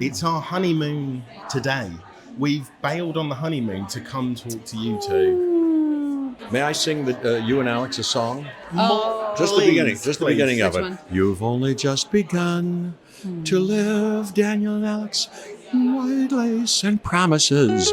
It's our honeymoon today. We've bailed on the honeymoon to come talk to you two. May I sing you and Alex a song? Oh, just the beginning. Just the beginning of Which it. one? You've only just begun to live, Daniel and Alex, in white lace and promises.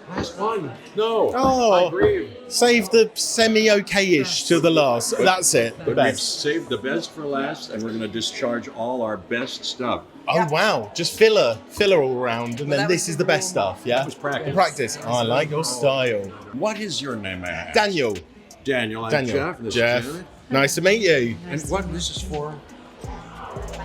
Last one. No. Oh. I agree. Save the semi-okay-ish to the last. That's it. The But we've best. saved the best for last, and we're going to discharge all our best stuff. Oh, wow. Just filler all around. And then that this was is the best stuff, yeah? That was practice. Practice. Oh, I like your style. What is your name, man? Daniel. Daniel. I'm Daniel. Jeff. This is Jeff. Jared. Nice to meet you. And what this is for?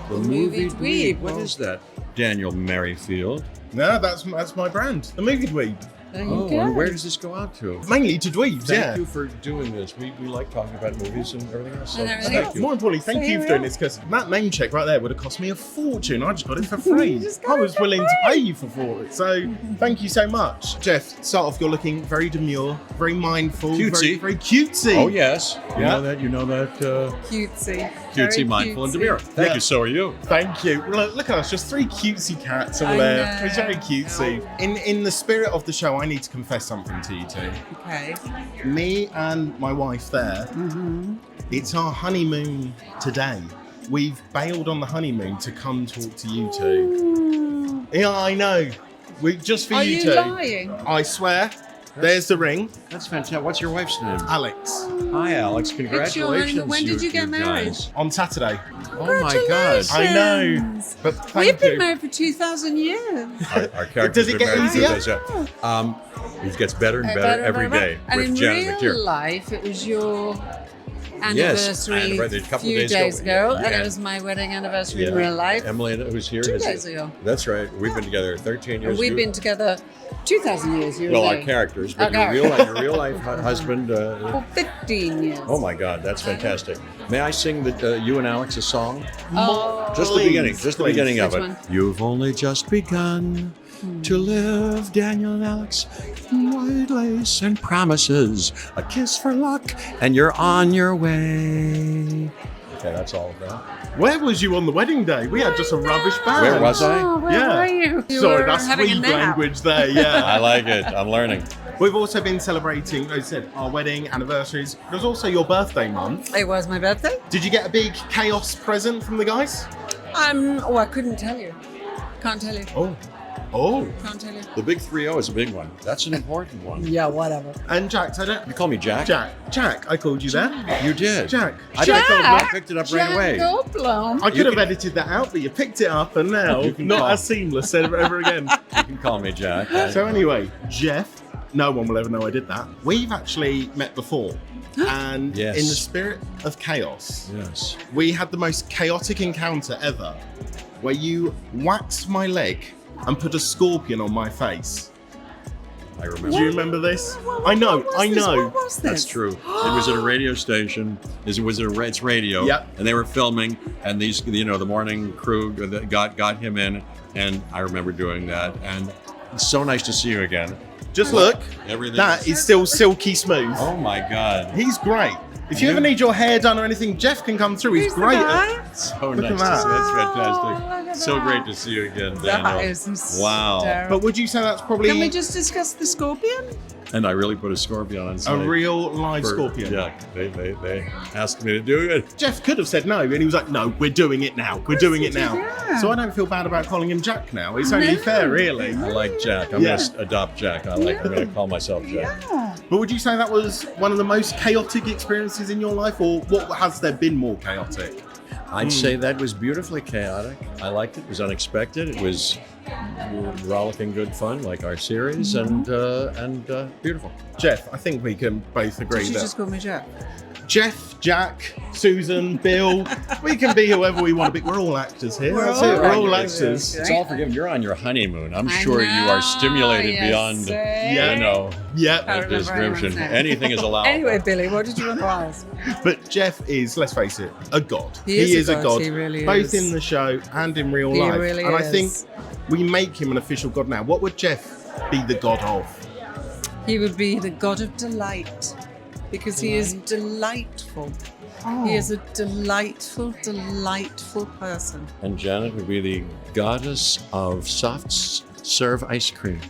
The movie Dweeb. What is that? Daniel Merrifield. No, that's my brand. The movie Dweeb. There you go. And where does this go out to? Mainly to Dweebs, Thank yeah. you for doing this. We like talking about movies and everything else. So And everything thank else. you. More importantly, thank So you here for we doing are. this, because that name check right there would have cost me a fortune. I just got it for free. just I got it was for willing to free. pay you for it. So thank you so much. Jeff, start off, you're looking very demure, very mindful, Cutesy. very cutesy. Oh yes, you Yeah. know that. You know that. Cutesy. Very Cutesy, mindful, and cutesy. demure. Thank Yeah. you. So are you. Thank you. Look at us, just three cutesy cats all I there. know. It's very cutesy. In the spirit of the show, I need to confess something to you two. Okay. Me and my wife there, it's our honeymoon today. We've bailed on the honeymoon to come talk to you two. Yeah, I know. We just for Are you you two. lying? I swear. There's the ring. That's fantastic. What's your wife's name? Alex. Hi, Alex. It's Congratulations. your honeymoon. When did you get married? guys. On Saturday. Oh my God. I know. Congratulations. But We've thank been you. married for 2,000 years. Our character Does it get easier? It gets better and better every day And with in Janet real McTeer. life, it was your Yes, anniversary a a couple few of days ago, and Yeah. it was my wedding anniversary in real life. Emily, who's here, 2 is- days ago. That's right. We've been together 13 years. And we've You- been together 2,000 years. You Well, and our me. characters, but Our your real life husband. For 15 years. Oh my God, that's fantastic. May I sing you and Alex a song? Oh. Just the beginning. Just the please. beginning of Which it. one? You've only just begun to live, Daniel and Alex, in white lace and promises. A kiss for luck, and you're on your way. Okay, that's all of that. Where was you on the wedding day? We had just a rubbish band. Where was I? Oh, where Yeah. were you? You Sorry, were that's having a Dweeb nap. language there, yeah. I like it. I'm learning. We've also been celebrating, like I said, our wedding anniversaries. It was also your birthday month. It was my birthday. Did you get a big KAOS present from the guys? Oh, I couldn't tell you. Can't tell you. Oh. Can't tell you. The big 3-0 is a big one. That's an important one. Yeah, whatever. And Jack, You call me Jack? Jack, I called you there. You did. Jack. I picked it up right away. Goldblum. I could have edited that out, but you picked it up, and now You can not call- as seamless ever again. You can call me Jack. So anyway, Jeff, no one will ever know I did that. We've actually met before, and Yes. in the spirit of chaos, Yes. we had the most chaotic encounter ever, where you waxed my leg and put a scorpion on my face. I remember. Do you remember this? I know. What was this? That's true. It was at a radio station. It's radio. Yep. And they were filming, and these, the morning crew got him in, and I remember doing that. And it's so nice to see you again. Just look. Everything. That is still silky smooth. Oh my God. He's great. If you ever need your hair done or anything, Jeff can come through. He's Who's the great. guy? So Look nice at to that. see. That's Oh, look fantastic. at So that. great to see you again, That Daniel. is Wow. hysterical. But would you say that's probably Can we just discuss the scorpion? And I really put a scorpion on a something. real live scorpion? Yeah, they asked me to do it. Jeff could have said no, and he was like, "No, we're doing it now. We're doing it now." Yeah. So I don't feel bad about calling him Jack now. It's only No. fair, really. I like Jack. I'm Yeah. going to adopt Jack. I'm going to call myself Jack. Yeah. But would you say that was one of the most chaotic experiences in your life, or what has there been more chaotic? I'd say that was beautifully chaotic. I liked it. It was unexpected. It was rollicking good fun, like our series, and beautiful. Jeff, I think we can both agree Did you that just call me Jack? Jeff, Jack, Susan, Bill, we can be whoever we want to be. We're all actors here. We're That's all it. We're all actors. actors. It's all forgiven. You're on your honeymoon. I'm I sure you are know, stimulated you beyond, say. Yeah. you know, Yeah. I remember description. anyone's name. Anything is allowed. Anyway, Billy, what did you want to ask? But Jeff is, let's face it, a god. He is a god. He really both is. in the show and in real He life. really and I is. think we make him an official god now. What would Jeff be the god of? He would be the god of delight because he is delightful. He is a delightful, delightful person. And Janet would be the goddess of soft serve ice cream.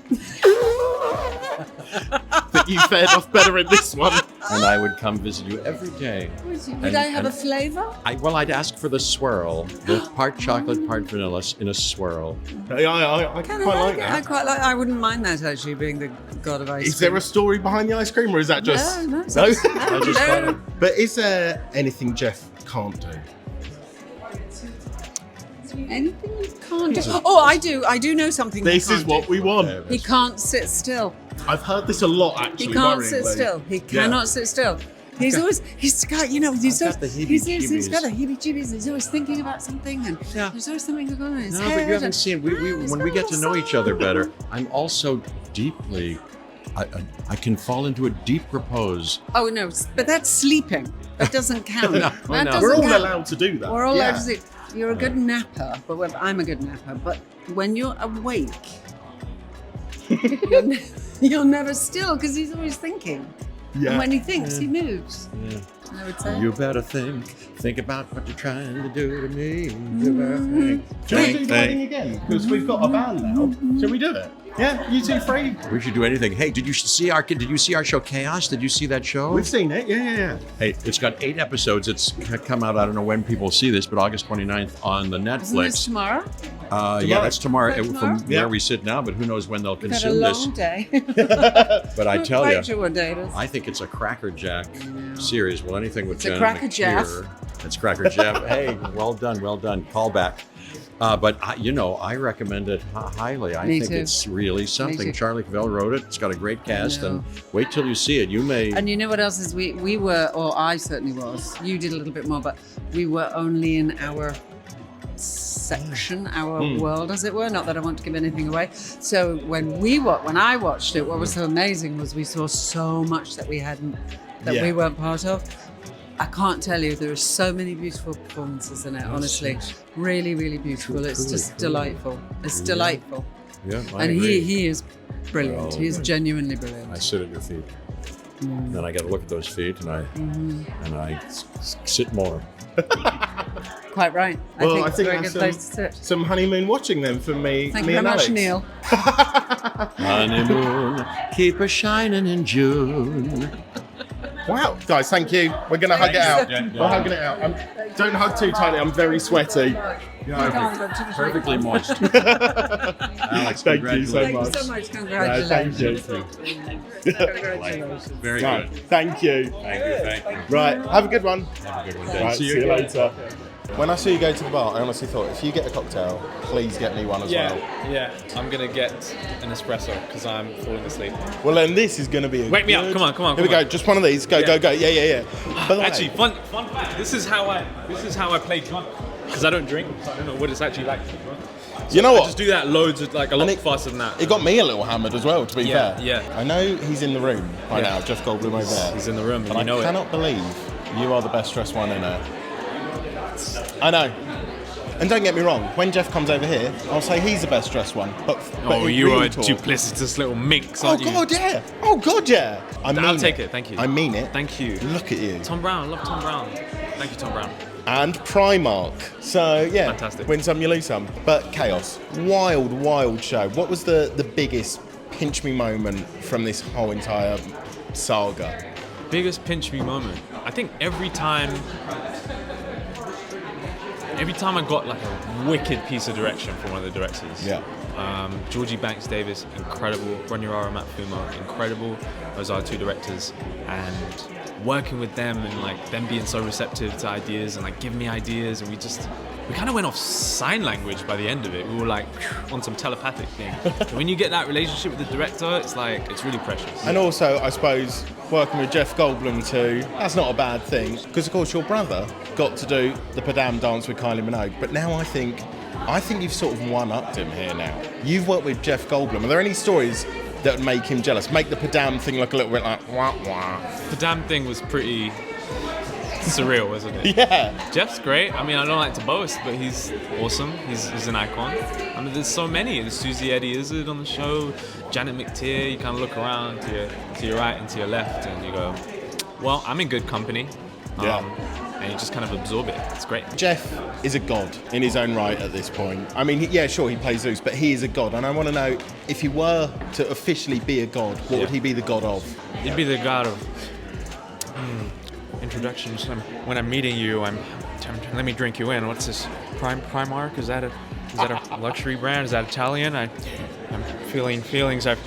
That you fared off better in this one. And I would come visit you every day. Would I have a flavour? I'd ask for the swirl, the part chocolate, part vanilla in a swirl. I quite like that. I wouldn't mind that actually being the god of ice cream. Is there a story behind the ice cream, or is that just No? I just thought But is there anything Jeff can't do? Anything you can't do? Oh, I do. I do know something. This he is can't what do. we want. He can't sit still. I've heard this a lot, actually. He can't sit worryingly. still. He cannot sit still. He's got, he's got the he's got the heebie-jeebies. heebie-jeebies. He's always thinking about something, and there's always something going on in his No, head. but you haven't seen. When we get to know each other better, I'm also deeply. I can fall into a deep repose. Oh no, but that's sleeping. That doesn't count. No, That no. doesn't We're all count. allowed to do that. We're all allowed to do. You're a good napper, but I'm a good napper. But when you're awake, you're never still because he's always thinking. Yeah. And when he thinks, he moves. Yeah. I would say. You better think about what you're trying to do to me. You better think. Shall we do the wedding again? Because we've got a band now. Shall we do it? Yeah, you two free. We should do anything. Hey, did you see our show KAOS? Did you see that show? We've seen it. Yeah. Hey, it's got 8 episodes. It's come out. I don't know when people see this, but August 29th on the Netflix. Isn't this tomorrow? Yeah, that's tomorrow. Is that tomorrow? From Yeah. where we sit now, but who knows when they'll We've had a consume long this. day. But I tell Quite you, sure what day it is. I think it's a crackerjack series. Well, anything with It's a Jen Cracker McTeer. It's Cracker Jeff. Hey, well done. Call back. But I recommend it highly. I Me think too. it's really something. too. Charlie Cavell wrote it. It's got a great cast, know. and wait till you see it. You may. And you know what else is we were, or I certainly was. You did a little bit more, but we were only in our section, our world, as it were. Not that I want to give anything away. So when I watched it, what was so amazing was we saw so much that we Yeah. weren't part of. I can't tell you, there are so many beautiful performances in it, honestly. Really, really beautiful. It's just delightful. It's delightful. Yeah, I And agree. he is brilliant. Well, He is genuinely I brilliant. sit at your feet. Then I got to look at those feet, and I sit more. Quite right. Well, I think it's a very that's good place to sit. some honeymoon watching then for me. Thank me you and very much, Alex. Neil. Honeymoon, keep a shining in June. Wow, guys, thank you. We're gonna hug it out. Yeah. We're hugging it out. Don't hug too tightly. I'm very sweaty. Perfectly moist. Alex, Thank you so Thank much. you so much. Thank Congratulations. you. Congratulations. Very Right, good. thank you. Thank you. Right, have a good one. Have a good one, Dave. Right, see you later. When I saw you go to the bar, I honestly thought, if you get a cocktail, please get me one as well. Yeah. I'm gonna get an espresso because I'm falling asleep. Well, then this is going to be a Wake me up. good- Come on. Here we go. Just one of these. Go. Yeah. By the way, Actually, fun fact. This is how I play drunk because I don't drink. So I don't know what it's actually like to be drunk. you know I what? just do that loads of a lot it- faster than that. It got me a little hammered as well, to be Yeah, fair. yeah. I know he's in the room right Yeah. now, Jeff Goldblum over there. He's in the room, But and you know I it. cannot believe you are the best dressed one in there. I know. And don't get me wrong, when Jeff comes over here, I'll say he's the best dressed one. But Oh, in you real are a talk- duplicitous little minx, Oh aren't you? God, yeah. Oh God, yeah. I mean I'll take it. Thank you. I mean it. Thank you. Look at you. Tom Brown. Love Tom Brown. Thank you, Tom Brown. And Primark. So yeah, Fantastic. win some, you lose some. But KAOS, wild show. What was the biggest pinch me moment from this whole entire saga? Biggest pinch me moment. I think every time I got like a wicked piece of direction from one of the directors. Yeah. Georgie Banks Davis, incredible. Ronyarara Matfumo, incredible. Those are our 2 directors, and working with them and like them being so receptive to ideas and like giving me ideas, and we kind of went off sign language by the end of it. We were like on some telepathic thing. And when you get that relationship with the director, it's really precious. And also, I suppose, working with Jeff Goldblum too, that's not a bad thing. Because, of course, your brother got to do the Padam dance with Kylie Minogue. But now I think you've sort of one-upped him here now. You've worked with Jeff Goldblum. Are there any stories that would make him jealous? Make the Padam thing look a little bit like, wah, wah. The damn thing was pretty surreal, isn't it? Yeah. Jeff's great. I mean, I don't like to boast, but he's awesome. He's an icon. I mean, there's so many. There's Susie Eddie Izzard on the show, Janet McTeer. You kind of look around to your right and to your left, and you go, well, I'm in good company. And you just kind of absorb it. It's great. Jeff is a god in his own right at this point. I mean, yeah, sure, he plays Zeus, but he is a god. And I want to know, if he were to officially be a god, what would he be the god of? He'd be the god of introductions. When I'm meeting you, let me drink you in. What's this? Primark? Is that a luxury brand? Is that Italian? I'm feeling feelings I've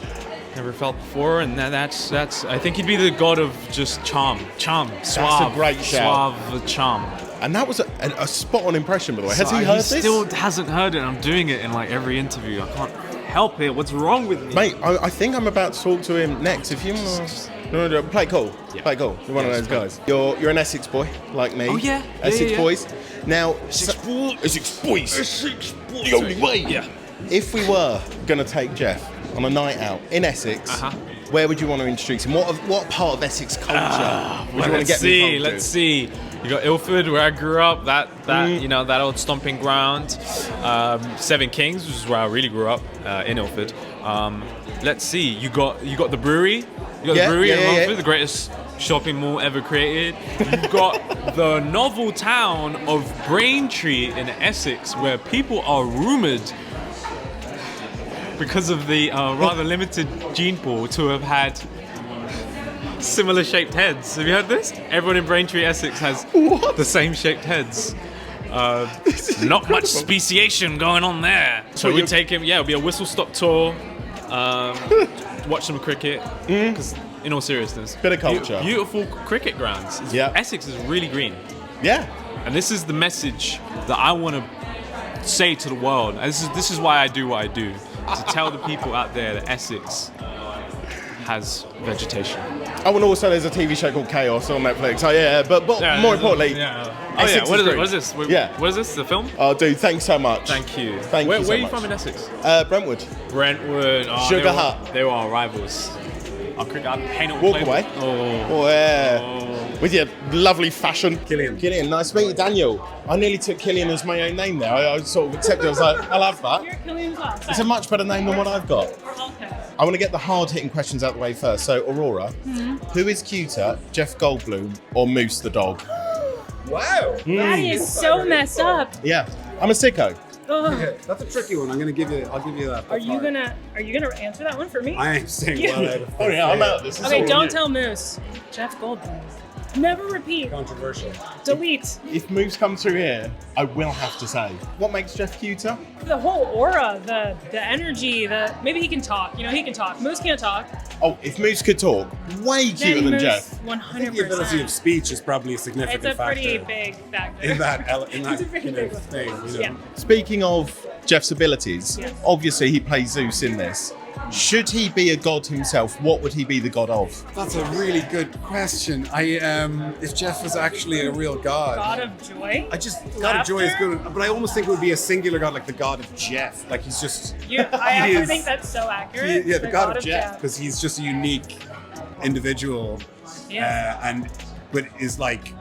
never felt before, and that's. I think he'd be the god of just charm, suave. That's a great shout. Suave charm. And that was a spot-on impression, by the way. Has he heard this? He still hasn't heard it. I'm doing it in like every interview. I can't help it. What's wrong with me? Mate, I think I'm about to talk to him next. If you want to play it cool. Yeah. Play it cool. You're one of those guys. You're an Essex boy, like me. Oh, yeah. Essex Yeah. boys. Now, Essex boys. The only way. Yeah. If we were going to take Jeff on a night out in Essex, where would you want to introduce him? What part of Essex culture would you want to get me involved Let's see. You got Ilford, where I grew up. That that old stomping ground. Seven Kings, which is where I really grew up in Ilford. Let's see. You got the brewery. You got the brewery in Romford, the greatest shopping mall ever created. You've got the novel town of Braintree in Essex, where people are rumoured, because of the rather limited gene pool, to have had similar shaped heads. Have you heard this? Everyone in Braintree, Essex has the same shaped heads. Not much speciation going on there. So we take him, it'll be a whistle-stop tour, watch some cricket, because in all seriousness, bit of culture. Beautiful cricket grounds. Essex is really green. Yeah. And this is the message that I want to say to the world. And this is why I do what I do. To tell the people out there that Essex has vegetation. Oh, and also there's a TV show called KAOS on Netflix. Oh yeah, but more importantly, Essex What is is this? What is this? The film? Oh, dude, thanks so much. Thank you. Where are you from in Essex? Brentwood. Brentwood. Oh, Sugar Hut. They were our rivals. Our cricket. Walk away. Oh yeah. With your lovely fashion. Killian. Nice to meet you, Daniel. I nearly took Killian as my own name there. I sort of accepted it. I was like, I'll have that. You're Killian's last. It's a much better name than what I've got. Okay. I want to get the hard-hitting questions out of the way first. So, Aurora, who is cuter, Jeff Goldblum or Moose the dog? Wow. That is so messed up. Yeah, I'm a sicko. Ugh. Okay, that's a tricky one. I'll give you that. Are you gonna answer that one for me? I am saying Yeah. well out of Oh yeah, I'm out. This is Okay, all don't you. tell Moose. Jeff Goldblum. Never repeat. Controversial. Delete. If Moose comes through here, I will have to say, what makes Jeff cuter? The whole aura, the energy, maybe he can talk. He can talk. Moose can't talk. Oh, if Moose could talk, way cuter Then than Moose, Jeff. 100%. The ability of speech is probably a significant It's a pretty factor big factor. in that It's a pretty big one. thing. Yeah. Speaking of Jeff's abilities, Yes. obviously he plays Zeus in this. Should he be a god himself, what would he be the god of? That's a really good question. If Jeff was actually a real god. God of joy. God of joy is Laughter? good, but I almost think it would be a singular god, like the god of Jeff. Like he's just. I he actually is- think that's so accurate. the god of Jeff, because he's just a unique individual, Yeah. but is like,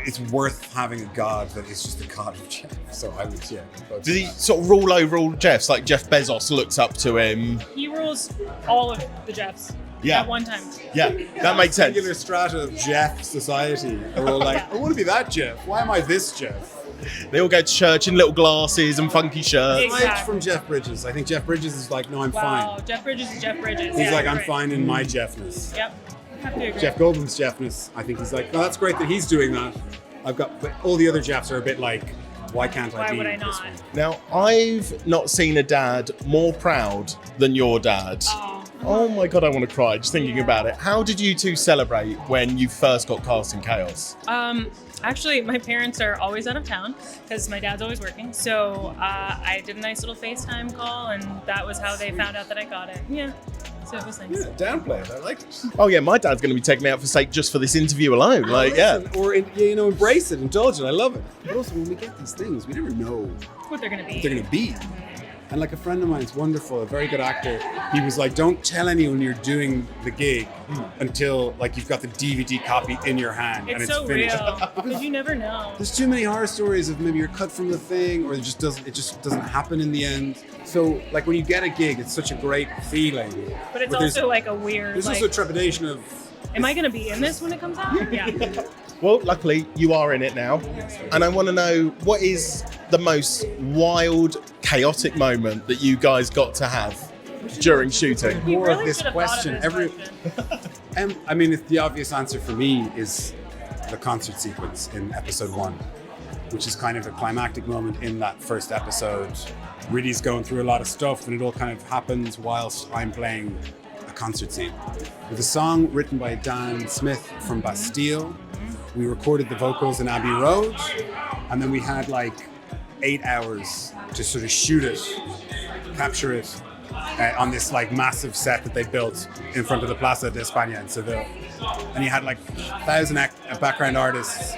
it's worth having a god that is just the god of Jeff. So I would, Does he sort of rule over all Jeffs, like Jeff Bezos looks up to him? He rules all of the Jeffs Yeah. at one time. Yeah, that makes sense. Singular strata of Jeff society are all like, I want to be that Jeff. Why am I this Jeff? They all go to church in little glasses and funky shirts. Exactly. Aside from Jeff Bridges, I think Jeff Bridges is like, no, I'm Wow, fine. Jeff Bridges is Jeff Bridges. He's Yeah, like, you're I'm right. fine in my Jeffness. Yep. Have to agree. Jeff Goldblum's Jeffness, I think he's like, no, that's great that he's doing that. But all the other Jeffs are a bit like, why can't I Why be would I this not? one? Now, I've not seen a dad more proud than your dad. Oh my God, I want to cry just thinking about it. How did you two celebrate when you first got cast in KAOS? Actually, my parents are always out of town because my dad's always working. So I did a nice little FaceTime call, and that was how they found out that I got it. Yeah. So it was nice. Yeah, downplay it. I like it. Oh yeah, my dad's going to be taking me out for steak just for this interview alone. Like, yeah. Listen, or embrace it, indulge it. I love it. But also, when we get these things, we never know What they're gonna be. what they're going to be. And like a friend of mine, it's wonderful, a very good actor. He was like, don't tell anyone you're doing the gig until like you've got the DVD copy in your hand and It's it's so finished. real because you never know. There's too many horror stories of maybe you're cut from the thing or it just doesn't happen in the end. So like when you get a gig, it's such a great feeling. But it's there's- also like a weird. There's like, also a trepidation of, am I going to be in this when it comes out? Yeah. Well, luckily you are in it now, and I want to know what is the most wild, chaotic moment that you guys got to have during shooting. You more really of this should have question. thought of this question. I mean, the obvious answer for me is the concert sequence in episode 1, which is kind of a climactic moment in that first episode. Riddy's going through a lot of stuff, and it all kind of happens whilst I'm playing a concert scene. With a song written by Dan Smith from Bastille, we recorded the vocals in Abbey Road, and then we had like 8 hours to sort of shoot it, capture it on this like massive set that they built in front of the Plaza de España in Seville. And you had like 1,000 background artists,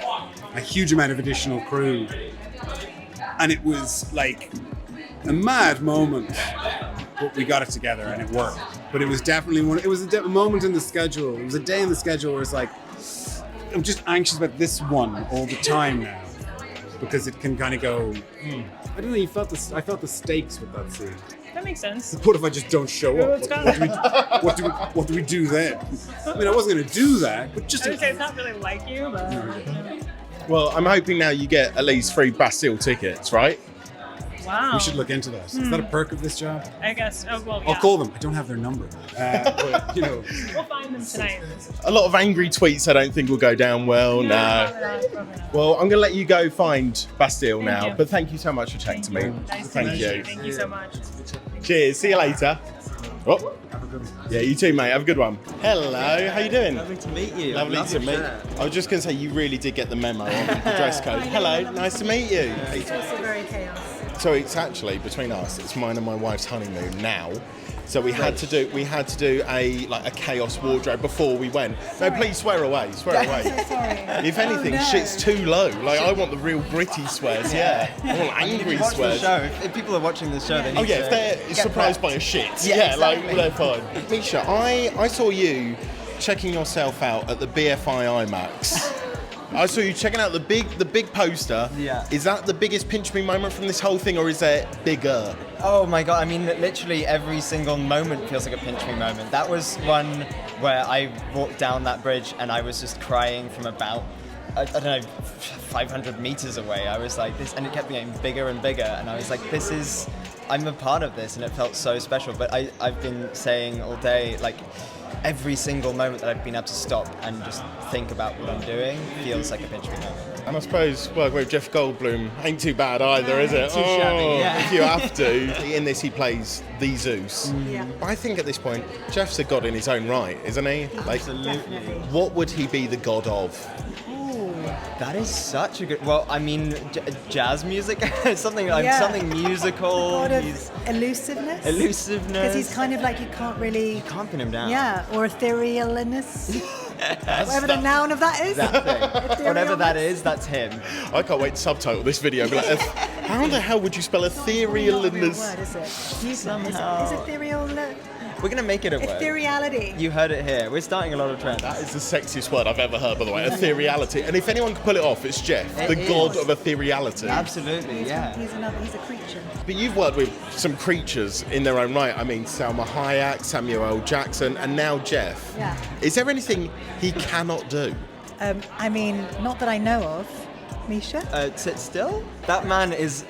a huge amount of additional crew, and it was like a mad moment, but we got it together and it worked. But it was definitely a moment in the schedule. It was a day in the schedule where it's like, I'm just anxious about this one all the time now, because it can kind of go. I don't know. I felt the stakes with that scene. That makes sense. What if I just don't show Well, up? it's got- What do we do then? I mean, I wasn't going to do that, but just I would say it's not really like you, but Well, I'm hoping now you get at least 3 Bastille tickets, right? wow. we should look into that. Is that a perk of this job? I guess. Oh well. I'll Yeah. call them. I don't have their number, but you know. We'll find them tonight. A lot of angry tweets I don't think will go down well. No. Probably not. Well, I'm going to let you go find Bastille Thank now, you. but thank you so much for chatting to me. Nice to Thank meet you. Thank you so much. Cheers. See you later. Oh. Yeah, you too, mate. Have a good one. Hello. How you doing? Lovely to meet you. Lovely Love to your meet. shirt. I was just going to say you really did get the memo on the dress code. Hello. Nice to meet you. It's also very chaos. So it's actually between us. It's mine and my wife's honeymoon now. So we had to do a KAOS wardrobe before we went. No, please swear away. Swear away. Sorry. If anything, Oh, no. shit's too low. Like I want the real gritty swears. Yeah. I want angry Watch the swears. show. If people are watching the show, they need Oh yeah, to if they're get surprised prepped. by a shit, Yeah, like exactly. they're fine. Misha, I saw you checking yourself out at the BFI IMAX. I saw you checking out the big poster. Yeah. Is that the biggest pinch me moment from this whole thing, or is it bigger? Oh my god, I mean, literally every single moment feels like a pinch me moment. That was one where I walked down that bridge and I was just crying from about, I don't know, 500 meters away. I was like this, and it kept getting bigger and bigger, and I was like, I'm a part of this, and it felt so special. But I've been saying all day, like, every single moment that I've been able to stop and just think about what I'm doing feels like a pinch me moment. And I suppose working with Jeff Goldblum ain't too bad either, is it? too shabby, yeah. If you have to. In this, he plays the Zeus. Yeah. But I think at this point, Jeff's a god in his own right, isn't he? Like, Absolutely. what would he be the god of? That is such a good. Well, I mean, jazz music, something like Yeah. something musical. God of He's elusiveness. elusiveness. Because he's kind of like you can't really. Can't pin him down. Yeah, or etherealness. Whatever the noun of that is. That thing. Whatever that is, that's him. I can't wait to subtitle this video. Be like, how the hell would you spell Not a real etherealness? word, is it? Somehow. Is ethereal? We're gonna make it a word. Ethereality. You heard it here. We're starting a lot of trends. That is the sexiest word I've ever heard, by the way. Ethereality. And if anyone can pull it off, it's Jeff, It the is. god of ethereality. Absolutely, yeah. He's a creature. But you've worked with some creatures in their own right. I mean, Salma Hayek, Samuel L. Jackson, and now Jeff. Yeah. Is there anything he cannot do? I mean, not that I know of. Misha? Sit still. That man is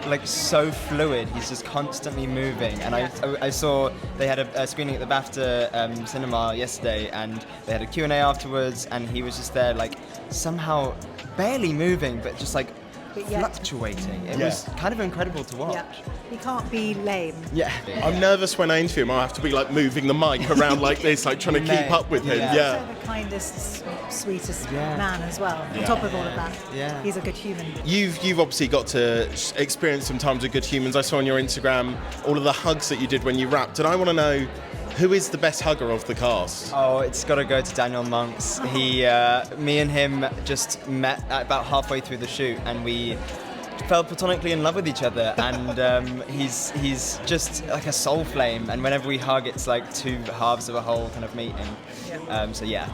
like so fluid. He's just constantly moving. And I saw they had a screening at the BAFTA cinema yesterday, and they had a Q&A afterwards, and he was just there, like somehow barely moving, but just like But yet- fluctuating. It Yeah. was kind of incredible to watch. Yeah. He can't be lame. Yeah. I'm nervous when I interview him. I have to be like moving the mic around like this, like trying to keep Mate, up with him. yeah. Yeah. Also the kindest, sweetest Yeah. man as well. On top of all of that. Yeah. He's a good human. You've obviously got to experience some times with good humans. I saw on your Instagram all of the hugs that you did when you rapped, and I want to know, who is the best hugger of the cast? Oh, it's got to go to Daniel Monks. Me and him just met about halfway through the shoot, and we fell platonically in love with each other, and he's just like a soul flame. And whenever we hug, it's like two halves of a whole kind of meeting. So yeah,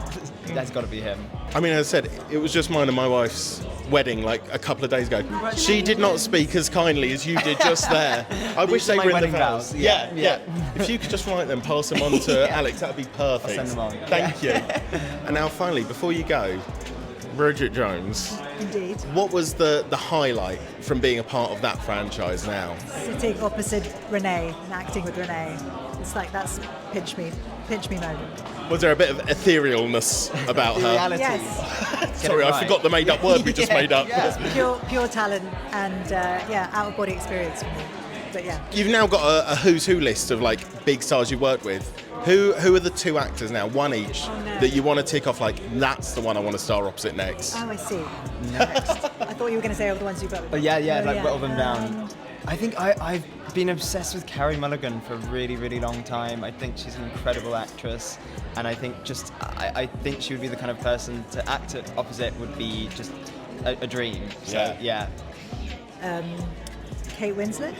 that's got to be him. I mean, as I said, it was just mine and my wife's wedding like a couple of days ago. She did not speak as kindly as you did just there. I wish they my were in the wedding vows. vows. Yeah. Yeah. If you could just write them, pass them on to Alex, that'd be perfect. I'll send them on. Thank you. And now finally, before you go, Bridget Jones, Indeed. what was the highlight from being a part of that franchise now? Sitting opposite Renee and acting with Renee. It's like that's pinch me moment. Was there a bit of etherealness about her? Reality. Yes. Sorry, I forgot the made-up word we just made up. Pure talent and out of body experience for me. But yeah. You've now got a who's who list of like big stars you've worked with. Who are the two actors now, one each, that you want to tick off like, that's the one I want to star opposite next? Oh, I see. Next. I thought you were going to say all the ones you've got. Whittle them down. I think I've been obsessed with Carey Mulligan for a really, really long time. I think she's an incredible actress, and I think I think she would be the kind of person to act opposite would be just a dream. So yeah. Kate Winslet.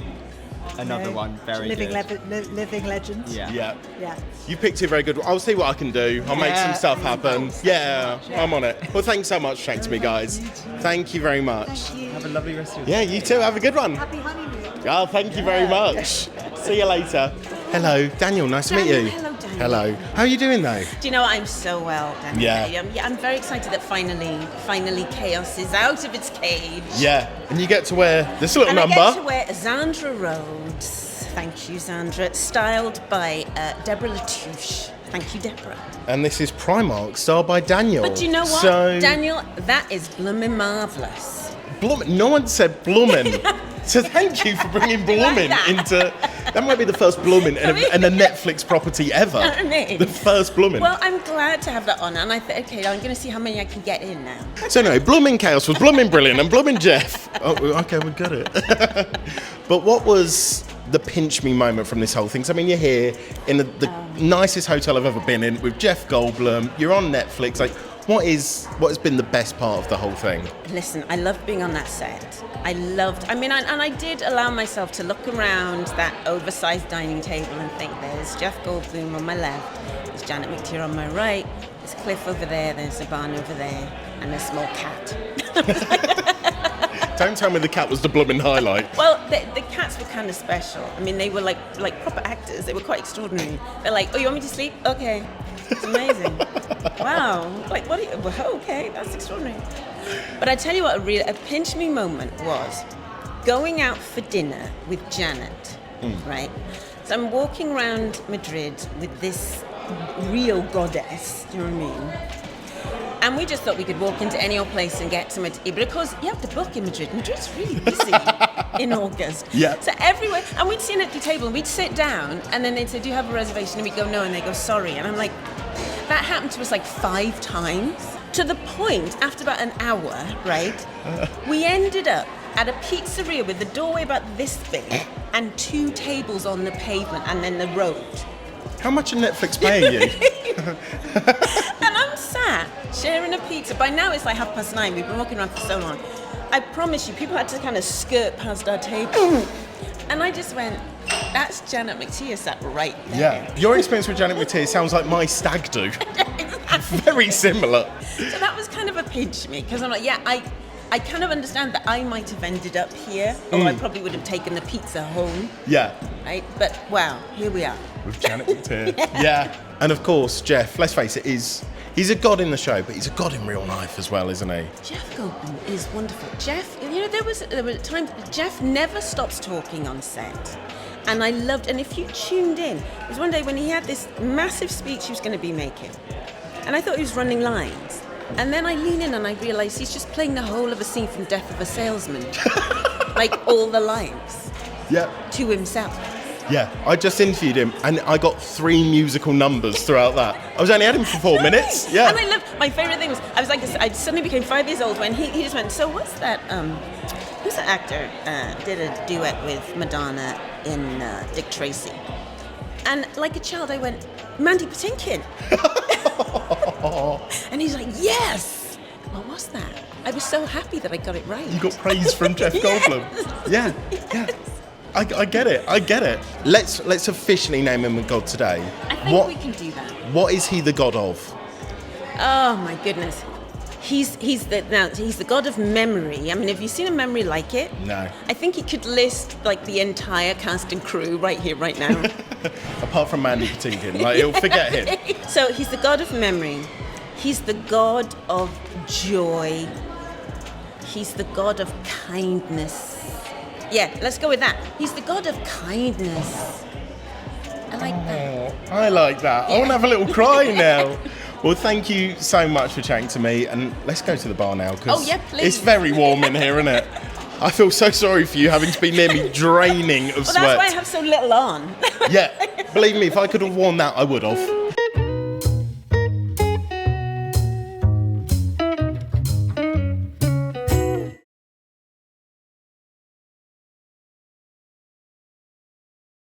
Another one, very living good. Living legend. Yeah. Yeah. You picked a very good one. I'll see what I can do. I'll make some stuff happen. Yeah, I'm on it. Well, thanks so much for chatting to me, guys. Thank you very much. Thank you. Have a lovely rest of your Yeah, you too. Have a good one. Happy honeymoon. Oh, thank you very much. See you later. Hello, Daniel. Nice to meet you. Hello, Daniel. Hello. How are you doing, though? Do you know what? I'm so well, Daniel. Yeah. I'm very excited that finally KAOS is out of its cage. Yeah, and you get to wear this little And number. I get to wear Zandra Rhodes. Thank you, Zandra. Styled by Deborah Latouche. Thank you, Deborah. And this is Primark, starred by Daniel. But do you know what, So, Daniel? That is blooming marvellous. No one said bloomin'. So thank you for bringing bloomin' that. into... That might be the first bloomin' in a Netflix property ever. You know what I mean? The first bloomin'. Well, I'm glad to have that on, and I thought, okay, I'm going to see how many I can get in now. So anyway, Bloomin' KAOS was Bloomin' Brilliant and Bloomin' Jeff. Oh, okay, we got it. But what was the pinch me moment from this whole thing? 'Cause, I mean, you're here in the nicest hotel I've ever been in with Jeff Goldblum. You're on Netflix. Like, what has been the best part of the whole thing? Listen, I loved being on that set. I did allow myself to look around that oversized dining table and think, there's Jeff Goldblum on my left, there's Janet McTeer on my right, there's Cliff over there, there's Nabhaan over there, and a small cat. Don't tell me the cat was the bloomin' highlight. Well, the cats were kind of special. I mean, they were like proper actors. They were quite extraordinary. They're like, oh, you want me to sleep? Okay. It's amazing. Wow. Like, what are you? Well, okay, that's extraordinary. But I tell you what, a pinch me moment was going out for dinner with Janet, right? So I'm walking around Madrid with this real goddess, do you know what I mean? And we just thought we could walk into any old place and get somewhere to eat. But of course, you have to book in Madrid. Madrid's really busy in August. Yeah. So everywhere, and we'd see an empty table and we'd sit down and then they'd say, do you have a reservation? And we'd go, no, and they go, sorry. And I'm like, that happened to us like 5 times. To the point, after about an hour, right, we ended up at a pizzeria with the doorway about this big and 2 tables on the pavement and then the road. How much are Netflix paying you? And I'm sat sharing a pizza. By now it's like 9:30. We've been walking around for so long. I promise you, people had to kind of skirt past our table. And I just went, that's Janet McTeer sat right there. Yeah. Your experience with Janet McTeer sounds like my stag do. Exactly. Very similar. So that was kind of a pinch me, because I'm like, yeah, I kind of understand that I might have ended up here, or I probably would have taken the pizza home. Yeah. Right? But wow, here we are. With Janet McTeer. Yeah. And of course, Jeff, let's face it, he's a god in the show, but he's a god in real life as well, isn't he? Jeff Goldblum is wonderful. Jeff, you know, there were times Jeff never stops talking on set. And I loved, and if you tuned in, it was one day when he had this massive speech he was going to be making. And I thought he was running lines. And then I lean in and I realise he's just playing the whole of a scene from Death of a Salesman. Like all the lines. Yeah. To himself. Yeah, I just interviewed him and I got 3 musical numbers throughout that. I was only had him for 4 minutes. Yeah. And I loved, my favourite thing was, I suddenly became 5 years old when he just went, so what's that, who's that actor did a duet with Madonna in Dick Tracy? And like a child I went, Mandy Patinkin. And he's like, yes! what was that? I was so happy that I got it right. You got praise from Jeff Goldblum. Yeah. I get it. Let's officially name him a god today. I think we can do that. What is he the god of? Oh my goodness. He's the god of memory. I mean, have you seen a memory like it? No. I think he could list like the entire cast and crew right here, right now. Apart from Mandy Patinkin, like he'll forget him. So he's the god of memory. He's the god of joy. He's the god of kindness. Yeah, let's go with that. He's the god of kindness. I like that. I like that. I want to have a little cry now. Well, thank you so much for chatting to me, and let's go to the bar now because please. it's very warm in here, isn't it? I feel so sorry for you having to be near me, draining of Well, sweat. that's why I have so little on. Yeah, believe me, if I could have worn that, I would have.